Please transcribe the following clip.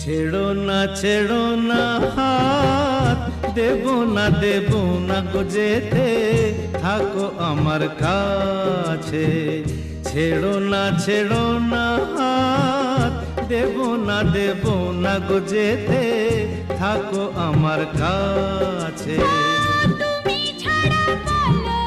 ছেড়ো না হাত, দেব না গো যেতে, থাকো আমার কাছে। ছেড়ো না হাত, দেব না গো যেতে, থাকো আমার কাছে। তুমি ছাড়া বলো